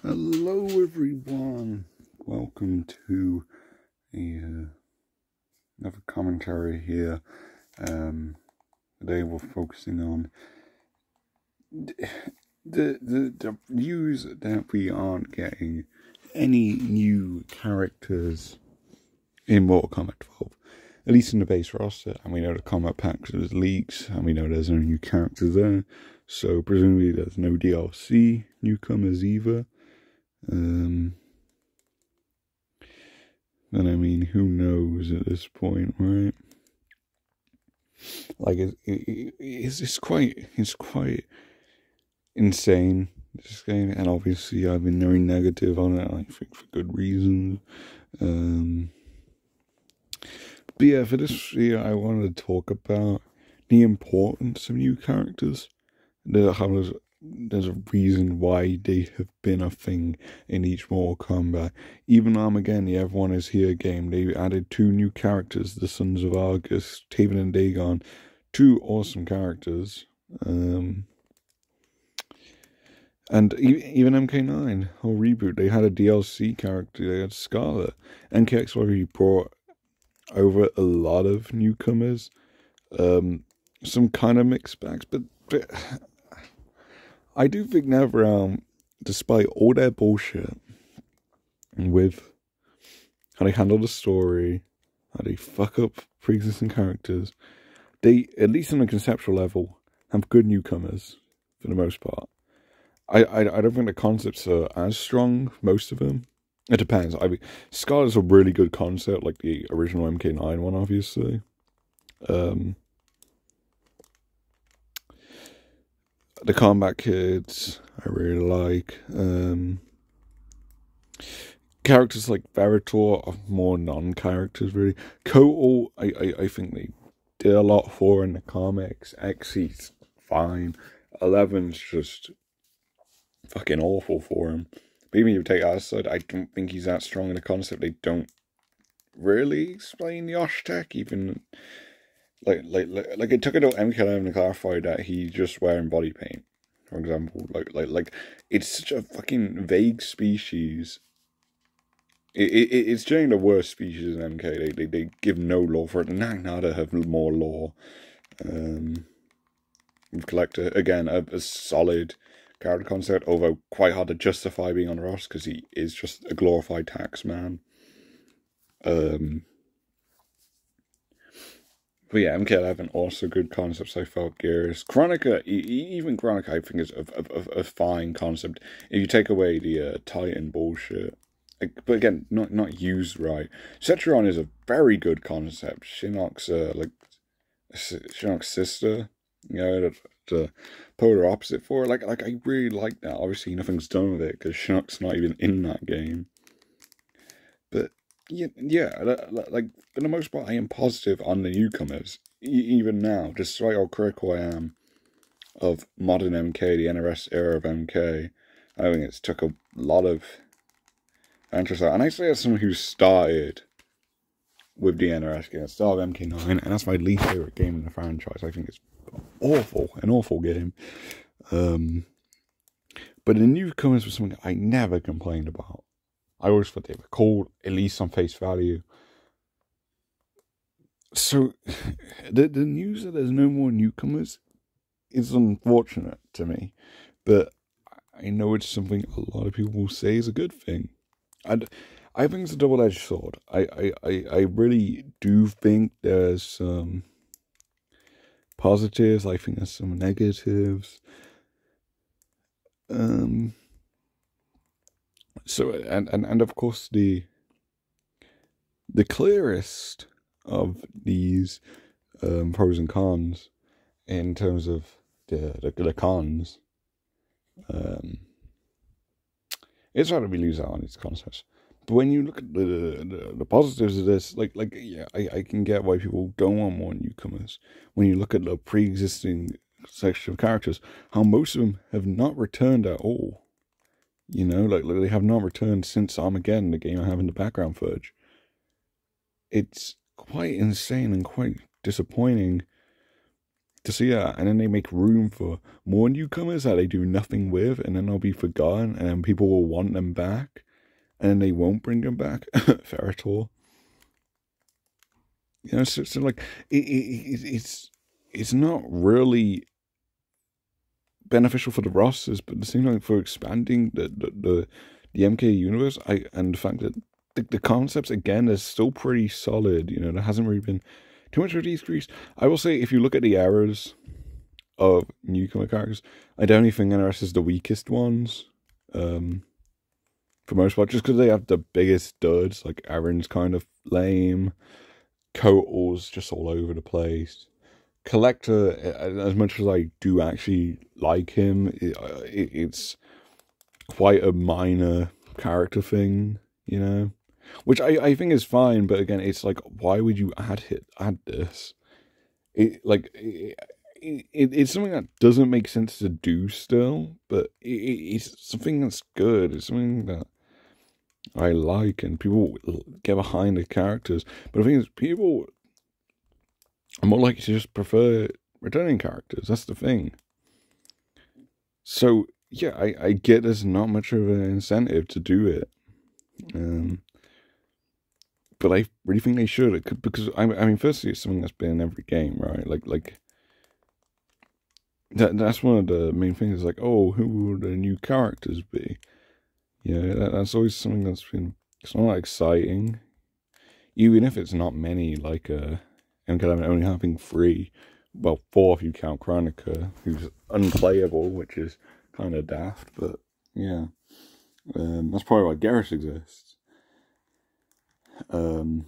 Hello everyone, welcome to another commentary here. Today we're focusing on the news that we aren't getting any new characters in Mortal Kombat 12, at least in the base roster, and we know the combat packs there's leaks, and we know there's no new characters there, so presumably there's no DLC Newcomers either. And I mean, who knows at this point, right? Like, it's quite insane, this game, and obviously I've been very negative on it, I think for good reasons. But yeah, for this year, I wanted to talk about the importance of new characters. There's a reason why they have been a thing in each Mortal Kombat. Even Armageddon, the Everyone Is Here game, they added 2 new characters, the Sons of Argus, Taven and Dagon. 2 awesome characters. And even MK9, whole reboot, they had a DLC character, they had Scarlet. MKX already brought over a lot of newcomers. Some kind of mixed bags, but I do think NetherRealm, despite all their bullshit with how they handle the story, how they fuck up pre-existing characters, they, at least on a conceptual level, have good newcomers for the most part. I don't think the concepts are as strong, most of them. It depends. I mean, Scarlet's a really good concept, like the original MK9 one, obviously. The Combat Kids, I really like. Characters like Veritor are more non-characters, really. Kotal, I think they did a lot for in the comics. Xy's fine. 11's just fucking awful for him. But even if you take that aside, I don't think he's that strong in the concept. They don't really explain the Osh tech, even... Like it took it to MK11 to clarify that he's just wearing body paint, for example. Like it's such a fucking vague species. It's generally the worst species in MK. They give no lore for it. And Nagnada have more lore. Collector, again, a solid character concept, although quite hard to justify being on the roster because he is just a glorified tax man. But yeah, MK11 also good concepts. I felt Gears, Chronica, even Chronica, I think is a fine concept if you take away the Titan bullshit. But again, not used right. Cetron is a very good concept. Shinnok's Shinnok's sister, you know, the polar opposite for it. Like I really like that. Obviously, nothing's done with it because Shinnok's not even in that game. But yeah, like for the most part, I am positive on the newcomers. Even now, despite how critical I am of modern MK, the NRS era of MK, I think it's took a lot of interest out. And I say as someone who started with the NRS game, started with MK9, and that's my least favorite game in the franchise. I think it's awful, an awful game. But the newcomers was something I never complained about. I always thought they were cool, at least on face value. So, the news that there's no more newcomers is unfortunate to me. But I know it's something a lot of people will say is a good thing. And I think it's a double-edged sword. I really do think there's some positives. I think there's some negatives. So and of course the clearest of these pros and cons in terms of the cons, it's hard to be lose out on these concepts. But when you look at the positives of this, like yeah, I can get why people don't want more newcomers. When you look at the pre-existing section of characters, how most of them have not returned at all. You know, like they have not returned since Armageddon, the game I have in the background footage. It's quite insane and quite disappointing to see that, and then they make room for more newcomers that they do nothing with, and then they'll be forgotten, and then people will want them back, and then they won't bring them back. Fair at all. You know, so like it's not really beneficial for the rosters, but it seems like for expanding the MK universe, and the fact that the concepts again are still pretty solid. You know, there hasn't really been too much of a decrease. I will say, if you look at the errors of newcomer characters, I don't think NRS is the weakest ones. For most part, just because they have the biggest duds. Like Aaron's kind of lame. Kotal's just all over the place. Collector, as much as I do actually like him, it's quite a minor character thing, you know, which I think is fine. But again, it's like, why would you add this? It's something that doesn't make sense to do still, but it's something that's good. It's something that I like, and people get behind the characters. But the thing is, people are more likely to just prefer returning characters. That's the thing. So yeah, I get there's not much of an incentive to do it, but I really think they should, because I mean, firstly, it's something that's been in every game, right? Like that's one of the main things. Like, oh, who will the new characters be? Yeah, that's always something that's been, it's not that exciting, even if it's not many, like MK11 only having 3, well, 4 if you count Chronica, who's unplayable, which is kind of daft, but yeah, that's probably why Garrus exists. And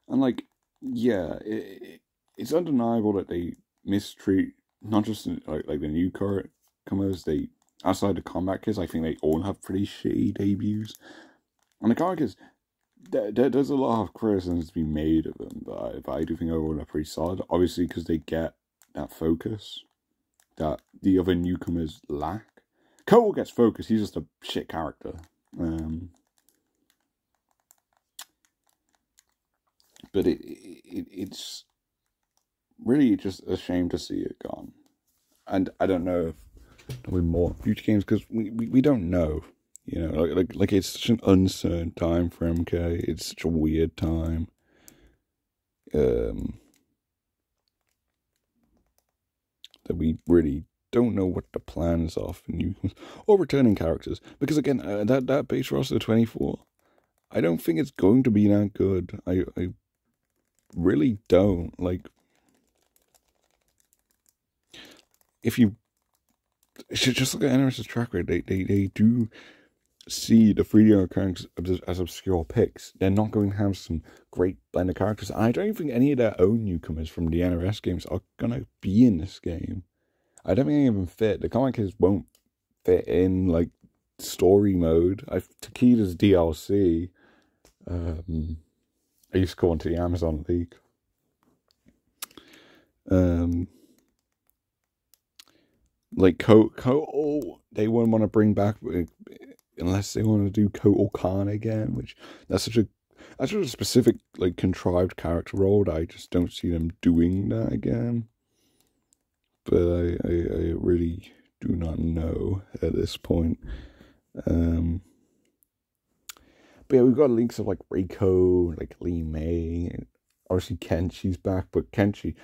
like, yeah, it's undeniable that they mistreat not just like the newcomers. They, outside the combat kits, I think they all have pretty shitty debuts. And the combat kits, there's a lot of criticisms to be made of them, but I do think overall they're pretty solid. Obviously, because they get that focus that the other newcomers lack. Kotal gets focus, he's just a shit character. But it's really just a shame to see it gone. And I don't know if there'll be more future games, because we don't know, you know, like it's such an uncertain time for MK. It's such a weird time. That we really don't know what the plans are for new or returning characters, because again, that base roster 24, I don't think it's going to be that good. I really don't. Like, if you should just look at NRS's track record, they do see the 3D characters as obscure picks. They're not going to have some great blend of characters. I don't even think any of their own newcomers from the NRS games are going to be in this game. I don't think any of them fit. The comic kids won't fit in, like, story mode. Takeda's DLC, I used to go onto the Amazon League. Like Kotal, they wouldn't want to bring back unless they want to do Kotal Khan again, which that's such a specific, like, contrived character role that I just don't see them doing that again. But I really do not know at this point. But yeah, we've got links of like Reiko, like Lee May, and obviously Kenshi's back, but Kenshi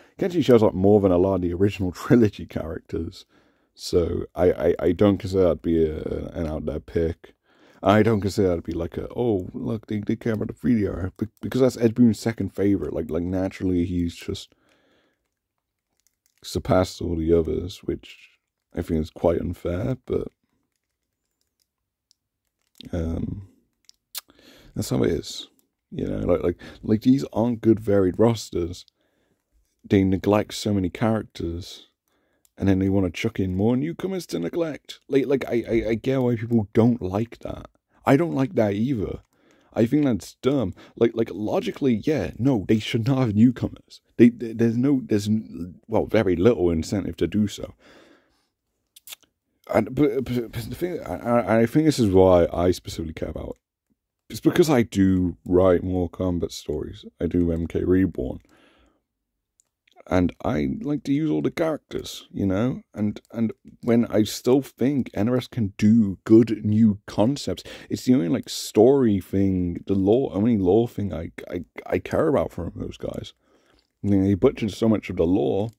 shows up more than a lot of the original trilogy characters. So I don't consider that to be an out there pick. I don't consider that to be like oh look, they care about the 3D art, because that's Ed Boon's second favorite. Like naturally he's just surpassed all the others, which I think is quite unfair, but that's how it is. You know, like these aren't good varied rosters. They neglect so many characters, and then they want to chuck in more newcomers to neglect. Like I get why people don't like that. I don't like that either. I think that's dumb. Like logically, yeah, no, they should not have newcomers. There's very little incentive to do so. But the thing, I think this is why I specifically care about it. It's because I do write more combat stories. I do MK Reborn. And I like to use all the characters, you know? And when I still think NRS can do good new concepts, it's the only like story thing, only lore thing I care about from those guys. I mean, they butchered so much of the lore,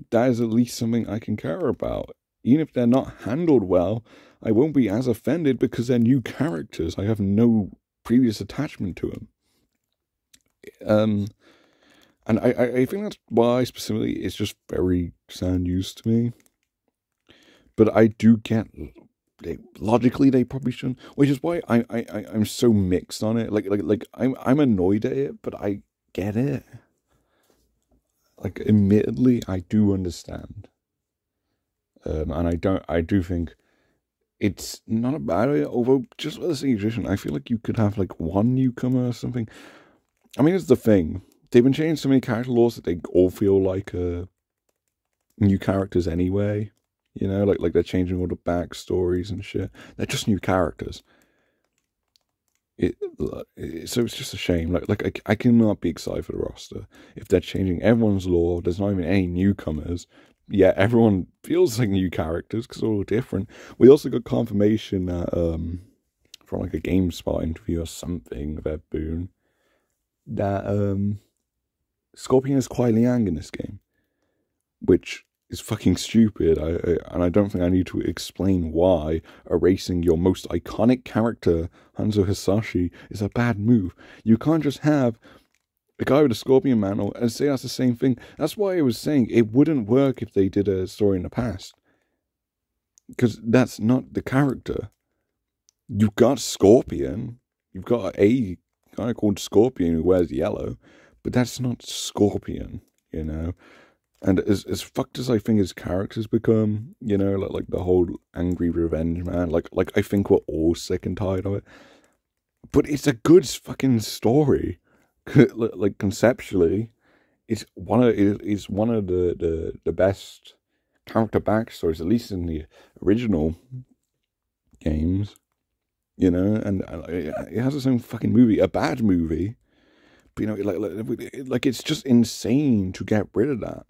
that is at least something I can care about. Even if they're not handled well, I won't be as offended because they're new characters. I have no previous attachment to them. And I think that's why specifically it's just very sound use to me. But I do get, logically they probably shouldn't, which is why I'm so mixed on it. Like I'm annoyed at it, but I get it. Like, admittedly, I do understand. And I do think it's not a bad idea, although just with the same edition, I feel like you could have like one newcomer or something. I mean, it's the thing. They've been changing so many character laws that they all feel like new characters anyway. You know, like they're changing all the backstories and shit. They're just new characters. So it's just a shame. Like I cannot be excited for the roster if they're changing everyone's lore. There's not even any newcomers. Yeah, everyone feels like new characters because they're all different. We also got confirmation that from like a GameSpot interview or something of Ed Boon that Scorpion is Kuai Liang in this game, which is fucking stupid. And I don't think I need to explain why erasing your most iconic character, Hanzo Hisashi, is a bad move. You can't just have a guy with a Scorpion mantle and say that's the same thing. That's why I was saying it wouldn't work if they did a story in the past, because that's not the character. You've got Scorpion. You've got a guy called Scorpion who wears yellow, but that's not Scorpion, you know? And as fucked as I think his characters become, you know, like the whole angry revenge man, like I think we're all sick and tired of it. But it's a good fucking story. Like conceptually, it's one of the best character backstories, at least in the original games, you know. And it has its own fucking movie, a bad movie, but you know, like it's just insane to get rid of that.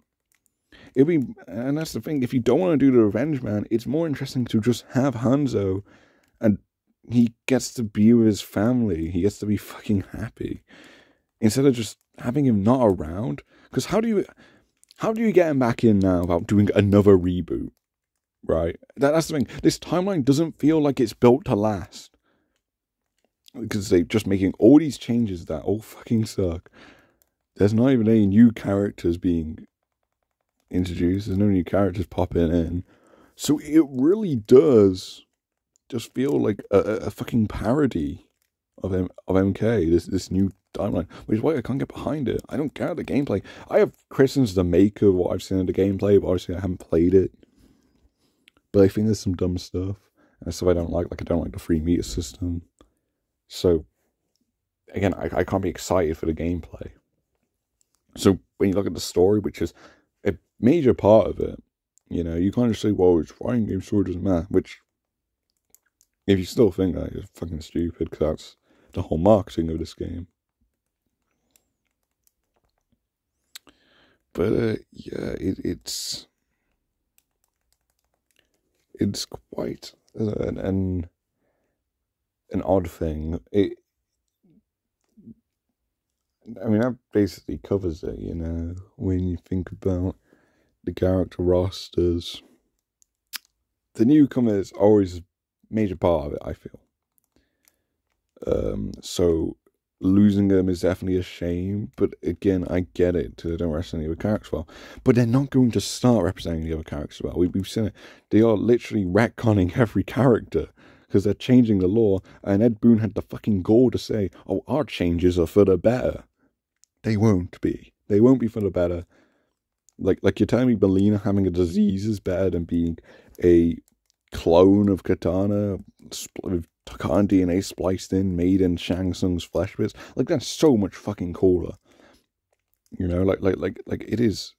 And that's the thing. If you don't want to do the Revenge Man, it's more interesting to just have Hanzo, and he gets to be with his family. He gets to be fucking happy, instead of just having him not around. Because how do you get him back in now without doing another reboot? Right? That's the thing. This timeline doesn't feel like it's built to last, because they're just making all these changes that all fucking suck. There's not even any new characters being introduced. There's no new characters popping in. So it really does just feel like a fucking parody of MK, this new timeline, which is why I can't get behind it. I don't care the gameplay. I have criticisms to make of what I've seen in the gameplay, but obviously I haven't played it. But I think there's some dumb stuff. And stuff I don't like I don't like the free meter system. So, again, I can't be excited for the gameplay. So, when you look at the story, which is a major part of it, you know, you can't just say, well, it's fighting game story doesn't matter, which, if you still think that, is fucking stupid, because that's the whole marketing of this game. But, yeah, it's quite an odd thing. I mean, that basically covers it, you know, when you think about the character rosters. The newcomers are always a major part of it, I feel. So losing them is definitely a shame, but again, I get it, they don't represent the other characters well. But they're not going to start representing the other characters well. We've seen it. They are literally retconning every character, because they're changing the lore, and Ed Boon had the fucking gall to say, oh, our changes are for the better. They won't be. They won't be for the better. Like you're telling me Melina having a disease is better than being a clone of Katana with Katana DNA spliced in, made in Shang Tsung's flesh bits? Like, that's so much fucking cooler. You know, like it is.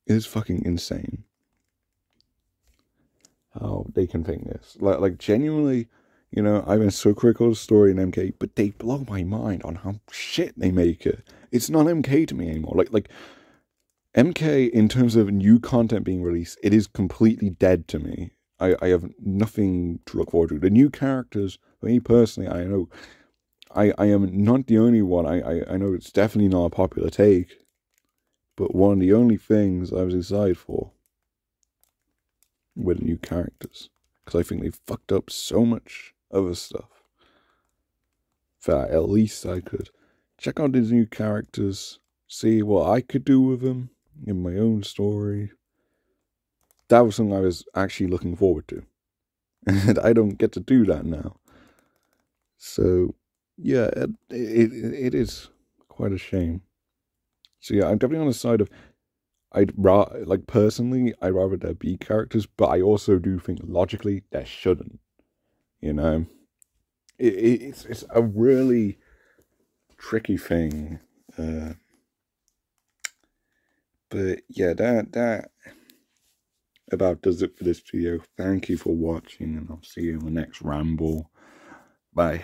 It is fucking insane how they can think this. Like genuinely, you know, I've been so critical of the story in MK, but they blow my mind on how shit they make it. it's not MK to me anymore. Like MK, in terms of new content being released, it is completely dead to me. I have nothing to look forward to. The new characters, for me personally, I know I am not the only one. I know it's definitely not a popular take, but one of the only things I was excited for were the new characters. Because I think they fucked up so much other stuff that at least I could check out these new characters, see what I could do with them in my own story. That was something I was actually looking forward to. And I don't get to do that now. So, yeah, it is quite a shame. So, yeah, I'm definitely on the side of, personally, I'd rather there be characters, but I also do think logically there shouldn't. You know? It's a really tricky thing. But, yeah, that about does it for this video. Thank you for watching, and I'll see you in the next ramble. Bye.